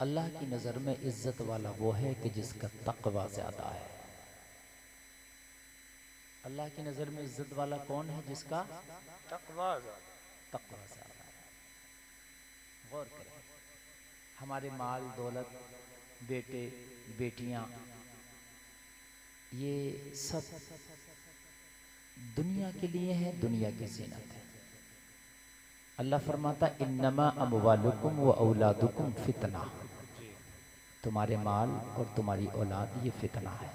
अल्लाह की नज़र में इज्जत वाला वो है कि जिसका तक़वा ज़्यादा है। अल्लाह की नज़र में इज्जत वाला कौन है? जिसका तक़वा ज़्यादा है। गौर करें, हमारे माल दौलत, बेटे बेटियां, ये सब दुनिया के लिए है, दुनिया की ज़ीनत है। अल्लाह फरमाता इन्नमा अमवालुकुम व औलादुकुम फितना, तुम्हारे माल और तुम्हारी औलाद ये फितना है।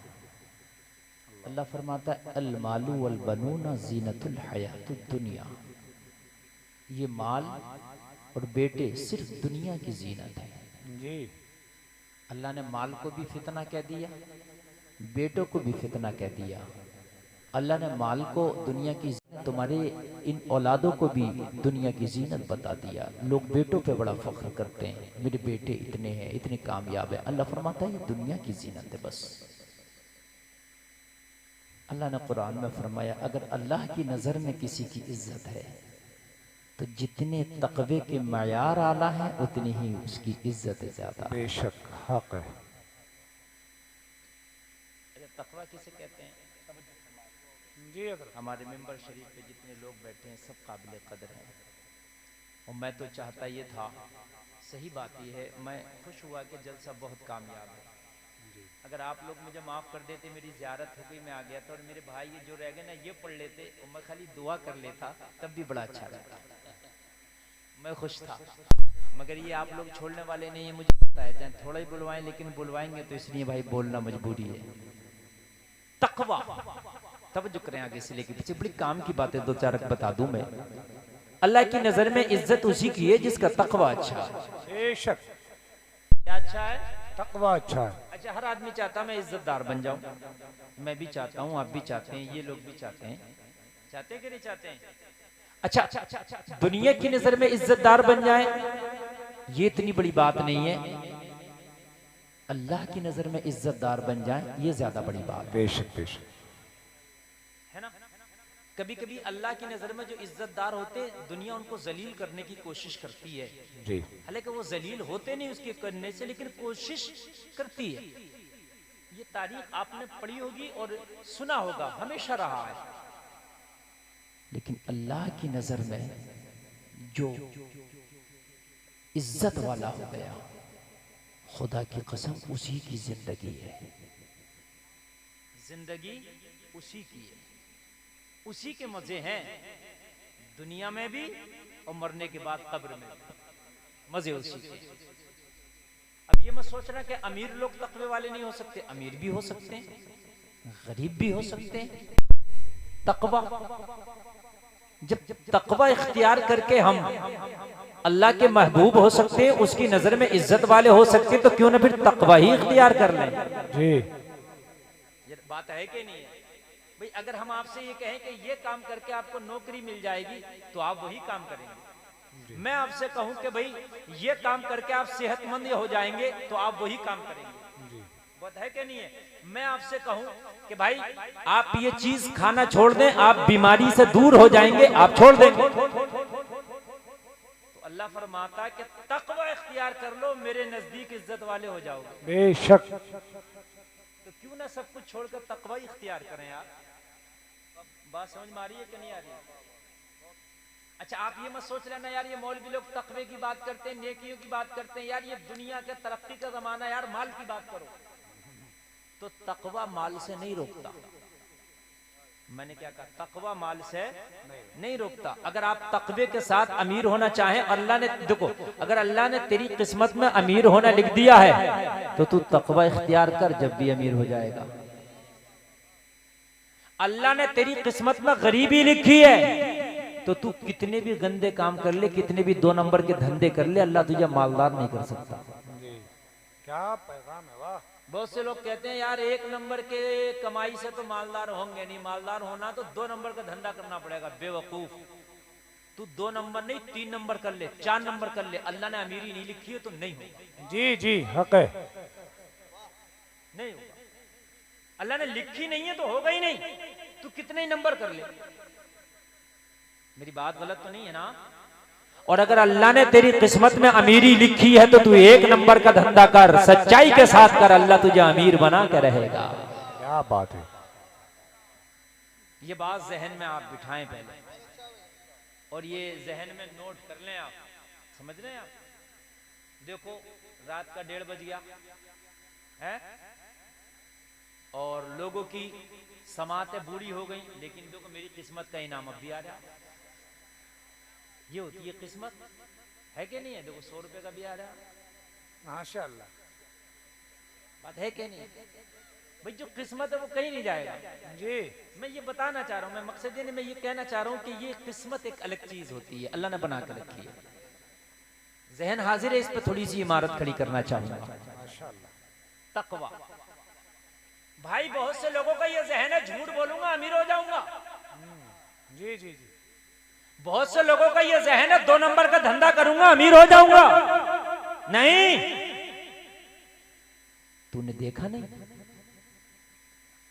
अल्लाह फरमाता अल मालू वल बनूना ज़ीनतुल हयातुद दुनिया, ये माल और बेटे सिर्फ दुनिया की ज़ीनत है जी। अल्लाह ने माल को भी फितना कह दिया, बेटों को भी फितना कह दिया। अल्लाह ने माल को दुनिया की, तुम्हारे इन औलादों को भी दुनिया की जीनत बता दिया। लोग बेटों पे बड़ा फख्र करते हैं, मेरे बेटे इतने हैं, इतने कामयाब है। अल्लाह फरमाता है ये दुनिया की जीनत है बस। अल्लाह ने कुरान में फरमाया अगर अल्लाह की नज़र में किसी की इज्जत है तो जितने तकवे के मयार आला है उतनी ही उसकी इज्जत ज्यादा। बेशक हक है। तकवा किसे कहते हैं जी? अगर हमारे मेंबर शरीफ पे जितने लोग बैठे हैं सब काबिल कदर हैं, और मैं तो चाहता ये था, सही बात ये है, मैं खुश हुआ कि जलसा बहुत कामयाब है। अगर आप लोग मुझे माफ़ कर देते, मेरी ज़ियारत हो गई, मैं आ गया था, और मेरे भाई ये जो रह गए ना ये पढ़ लेते और मैं खाली दुआ कर लेता, तब भी बड़ा अच्छा रहता। मैं खुश था, मगर ये आप लोग छोड़ने वाले नहीं है, मुझे पता है। चाहे थोड़ा ही बुलवाएं, लेकिन बुलवाएंगे तो इसलिए भाई बोलना मजबूरी है। तकवा, तवज्जो करें आगे से लेके पीछे, बड़ी काम की बातें दो चार बता दूं मैं। अल्लाह की नजर में इज्जत उसी की है जिसका तकवा अच्छा है। बेशक। क्या अच्छा है? तकवा अच्छा है। अच्छा, हर आदमी चाहता मैं इज्जतदार बन जाऊं, मैं भी चाहता हूं, आप भी चाहते हैं, ये लोग भी चाहते हैं। चाहते हैं कि नहीं चाहते हैं? अच्छा, दुनिया की नजर में इज्जतदार बन जाए ये इतनी बड़ी बात नहीं है, अल्लाह की नजर में इज्जतदार बन जाए ये ज्यादा बड़ी बात है। बेशक बेशक है ना। कभी कभी अल्लाह की नजर में जो इज्जतदार होते दुनिया उनको जलील करने की कोशिश करती है जी। हालांकि वो जलील होते नहीं उसके करने से, लेकिन कोशिश करती है। ये तारीख आपने पढ़ी होगी और सुना होगा, हमेशा रहा है। लेकिन अल्लाह की नजर में जो इज्जत वाला हो गया, खुदा की कसम उसी की जिंदगी है, जिंदगी उसी की है, उसी के मजे हैं, दुनिया में भी और मरने के बाद कब्र में मजे उसी के। अब ये मत सोचना कि अमीर लोग तकवे वाले नहीं हो सकते, अमीर भी हो सकते हैं, गरीब भी हो सकते हैं। तकवा, जब तकवा इख्तियार करके हम अल्लाह के महबूब हो सकते हैं, उसकी नजर में इज्जत वाले हो सकते हैं, तो क्यों ना फिर तकवा ही इख्तियार कर लें जी। ये बात है कि नहीं है भाई? अगर हम आपसे ये कहें कि ये काम करके आपको नौकरी मिल जाएगी तो आप वही काम करेंगे। मैं आपसे कहूं कि भाई ये काम करके आप सेहतमंद हो जाएंगे तो आप वही काम करेंगे। बात है कि नहीं है? मैं आपसे कहूं कि भाई आप ये चीज खाना छोड़ दें, आप बीमारी से दूर हो जाएंगे, आप छोड़ देंगे। तो अल्लाह फरमाता है कि तकवा इख्तियार कर लो, मेरे नजदीक इज्जत वाले हो जाओगे। बेशक। तो क्यों ना सब कुछ छोड़कर तकवा इख्तियार करें यार। बात समझ में आ रही है कि नहीं आ रही है? अच्छा, आप ये मत सोच लेना यार ये मौलवी लोग तकवे की बात करते हैं, नेकियों की बात करते हैं, यार ये दुनिया के तरक्की का जमाना, यार माल की बात करो। तो तकवा माल से नहीं रोकता। मैंने क्या कहा? तकवा माल से नहीं रोकता। अगर आप तकवे के साथ अमीर होना चाहें, अल्लाह ने देखो, अगर अल्लाह ने तेरी किस्मत में अमीर होना लिख दिया है तो तू तकवा इख्तियार कर, जब भी अमीर हो जाएगा। अल्लाह ने तेरी किस्मत में गरीबी लिखी है तो तू कितने भी गंदे काम कर ले, कितने भी दो नंबर के धंधे कर ले, अल्लाह तुझे मालदार नहीं कर सकता। क्या पैगाम है, वाह। बहुत से लोग कहते हैं यार एक नंबर के कमाई से तो मालदार होंगे नहीं, मालदार होना तो दो नंबर का धंधा करना पड़ेगा। बेवकूफ, तू दो नंबर नहीं 3 नंबर कर ले, 4 नंबर कर ले, अल्लाह ने अमीरी नहीं लिखी है तो नहीं होगा। जी जी हक है, नहीं होगा। अल्लाह ने लिखी नहीं है तो होगा ही नहीं, तू कितने ही नंबर कर ले। मेरी बात गलत तो नहीं है ना? और अगर अल्लाह ने तेरी किस्मत में अमीरी लिखी है तो तू 1 नंबर का धंधा कर, सच्चाई के साथ कर, अल्लाह तुझे अमीर बना के रहेगा। क्या बात है। ये बात जहन में आप बिठाएं पहले, और ये जहन में नोट कर लें आप, समझ रहे हैं आप। देखो रात का 1:30 बज गया है और लोगों की समातें बूढ़ी हो गई, लेकिन देखो मेरी किस्मत का इनाम अब भी आ रहा है। ये होती है किस्मत, है कि नहीं है। देखो 100 रुपए का भी आ रहा है, माशाअल्लाह। बात है कि नहीं। भाई जो किस्मत है वो कहीं नहीं जाएगा जी। मैं ये बताना चाह रहा हूँ, मैं मकसद ये नहीं, मैं ये कहना चाह रहा हूँ कि ये किस्मत एक अलग चीज होती है, अल्लाह ने बना कर रखी है। जहन हाजिर है, इस पर थोड़ी सी इमारत खड़ी करना चाहूंगा। माशाअल्लाह। तकवा। भाई बहुत से लोगों का ये जहन है झूठ बोलूंगा अमीर हो जाऊंगा। जी जी जी। बहुत से लोगों का ये जहन है 2 नंबर का धंधा करूंगा अमीर हो जाऊंगा। नहीं, तूने देखा नहीं,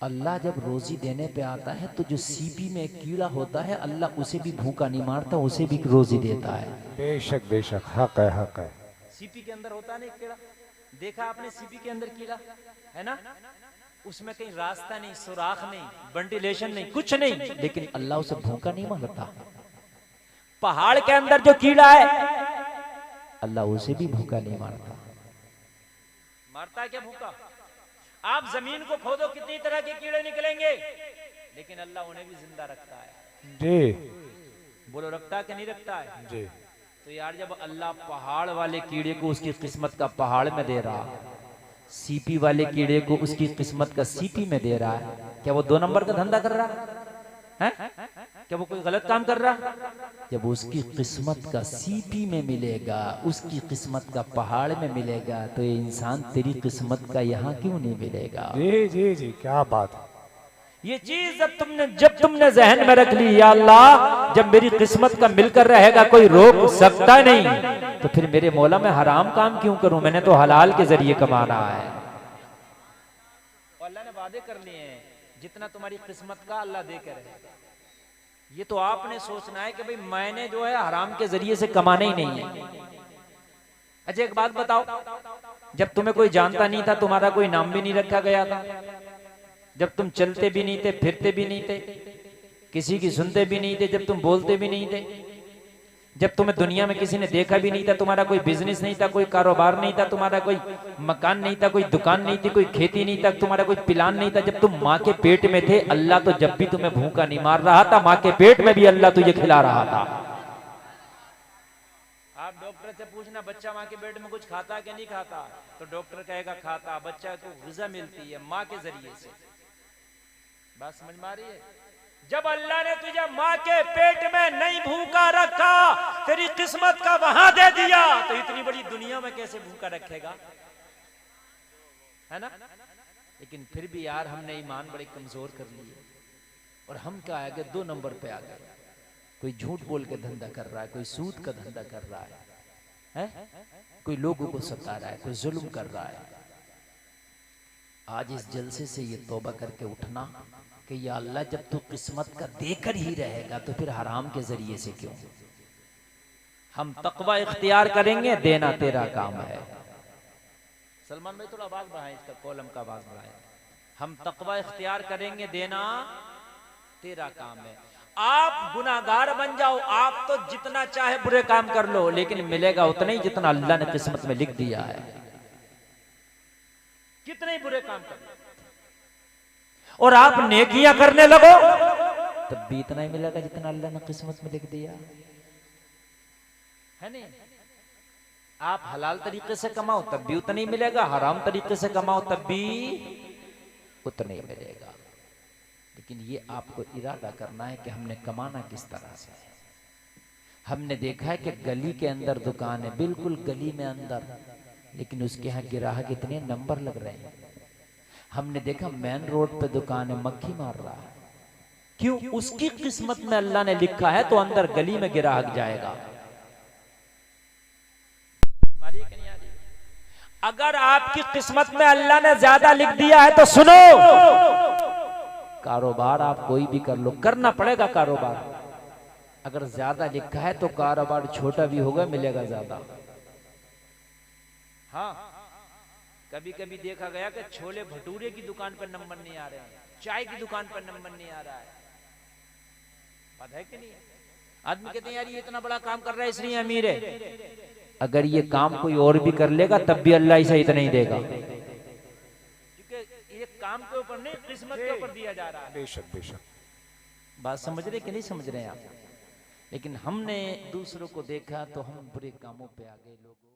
अल्लाह जब रोजी देने पे आता है तो जो सीपी में एक कीड़ा होता है अल्लाह उसे भी भूखा नहीं मारता, उसे भी रोजी देता है। बेशक बेशक, हक है हक है। सीपी के अंदर होता नहीं कीड़ा, देखा आपने सीपी के अंदर कीड़ा है ना, उसमें कहीं रास्ता नहीं, सुराख नहीं, वेंटिलेशन नहीं, कुछ नहीं, लेकिन अल्लाह उसे भूखा नहीं मारता। पहाड़ के अंदर जो कीड़ा है अल्लाह उसे भी भूखा नहीं मारता। मारता है क्या भूखा? आप जमीन को खोदो कितनी तरह के कीड़े निकलेंगे, लेकिन अल्लाह उन्हें भी जिंदा रखता है। जी। बोलो रखता है कि नहीं रखता है? जी। तो यार जब अल्लाह पहाड़ वाले कीड़े को उसकी किस्मत का पहाड़ में दे रहा, सीपी वाले कीड़े को उसकी किस्मत का सीपी में दे रहा है, क्या वो 2 नंबर का धंधा कर रहा है? क्या वो कोई गलत काम कर रहा? जब उसकी किस्मत का सीपी में मिलेगा, उसकी किस्मत का पहाड़ में मिलेगा, तो ये इंसान तेरी किस्मत का यहाँ क्यों नहीं मिलेगा? जी जी जी, क्या बात है। ये चीज जब तुमने जहन में रख ली, या अल्लाह जब मेरी किस्मत का मिलकर रहेगा कोई रोक सकता नहीं, तो फिर मेरे मौला मैं हराम काम क्यों करूं, मैंने तो हलाल के जरिए कमाना है। और अल्लाह ने वादे कर लिए हैं, जितना तुम्हारी किस्मत का अल्लाह दे कर रहेगा। ये तो आपने सोचना है कि भाई मैंने जो है हराम के जरिए से कमाना ही नहीं है। अच्छा एक बात बताओ, जब तुम्हें कोई जानता नहीं था, तुम्हारा कोई नाम भी नहीं रखा गया था, जब तुम चलते भी नहीं थे, फिरते भी नहीं थे, किसी की सुनते भी नहीं थे, जब तुम बोलते भी नहीं थे, जब तुम्हें दुनिया में किसी ने देखा भी नहीं था, तुम्हारा कोई बिजनेस नहीं था, कोई कारोबार नहीं था, तुम्हारा कोई मकान नहीं था, कोई दुकान नहीं थी, कोई खेती नहीं था, तुम्हारा कोई प्लान नहीं था, जब तुम माँ के पेट में थे, अल्लाह तो जब भी तुम्हें भूखा नहीं मार रहा था, माँ के पेट में भी अल्लाह तुझे खिला रहा था। आप डॉक्टर से पूछना बच्चा माँ के पेट में कुछ खाता कि नहीं खाता, तो डॉक्टर कहेगा खाता। बच्चा को ग़िज़ा मिलती है माँ के जरिए से। बात समझ में आ रही है? जब अल्लाह ने तुझे माँ के पेट में नहीं भूखा रखा, तेरी किस्मत का वहां दे दिया, तो इतनी बड़ी दुनिया में कैसे भूखा रखेगा? है ना? लेकिन फिर भी यार हमने ईमान बड़े कमजोर कर लिए, और हम क्या आ गए, 2 नंबर पे आ गए। कोई झूठ बोल के धंधा कर रहा है, कोई सूद का धंधा कर रहा है? कोई लोगों को सता रहा है, कोई जुल्म कर रहा है। आज इस जलसे से ये तौबा करके उठना कि या अल्लाह जब तू किस्मत का देकर ही रहेगा तो फिर हराम के जरिए से क्यों? हम तकवा इख्तियार करेंगे, देना तेरा काम है। सलमान भाई थोड़ा आवाज बढ़ाएं, इसका कॉलम का आवाज बढ़ाएं। हम तकवा इख्तियार करेंगे, देना तेरा काम है। आप गुनाहगार बन जाओ, आप तो जितना चाहे बुरे काम कर लो, लेकिन मिलेगा उतना ही जितना अल्लाह ने किस्मत में लिख दिया है। कितने ही बुरे काम कर लो और आप नेकियां करने लगो, तब भी इतना ही मिलेगा जितना अल्लाह ने किस्मत में लिख दिया है। नहीं, आप हलाल तरीके से कमाओ तब भी उतना ही मिलेगा, हराम तरीके से कमाओ तब भी उतना ही मिलेगा। लेकिन ये आपको इरादा करना है कि हमने कमाना किस तरह से है। हमने देखा है कि गली के अंदर दुकान है, बिल्कुल गली में अंदर, लेकिन उसके यहाँ ग्राहक इतने नंबर लग रहे हैं। हमने देखा मेन रोड पे दुकान है, मक्खी मार रहा है। क्यों? उसकी किस्मत में अल्लाह ने लिखा है तो अंदर गली में ग्राहक जाएगा। अगर आपकी किस्मत में अल्लाह ने ज्यादा लिख दिया है तो सुनो, कारोबार आप कोई भी कर लो, करना पड़ेगा कारोबार। अगर ज्यादा लिखा है तो कारोबार छोटा भी होगा, मिलेगा ज्यादा। हाँ, कभी कभी देखा गया कि छोले भटूरे की दुकान पर नंबर नहीं आ रहे हैं, चाय की दुकान पर नंबर नहीं आ रहा है। बात है कि नहीं? आदमी कहते हैं यार ये इतना बड़ा काम कर रहा है इसलिए अमीर है। अगर ये काम कोई और भी कर लेगा तब भी अल्लाह इसे इतना ही देगा, क्योंकि ये काम के ऊपर नहीं, किस्मत के ऊपर दिया जा रहा है। बेशक बेशक। बात समझ रहे कि नहीं समझ रहे हैं आप? लेकिन हमने दूसरों को देखा तो हम बुरे कामों पे आ गए। लोगों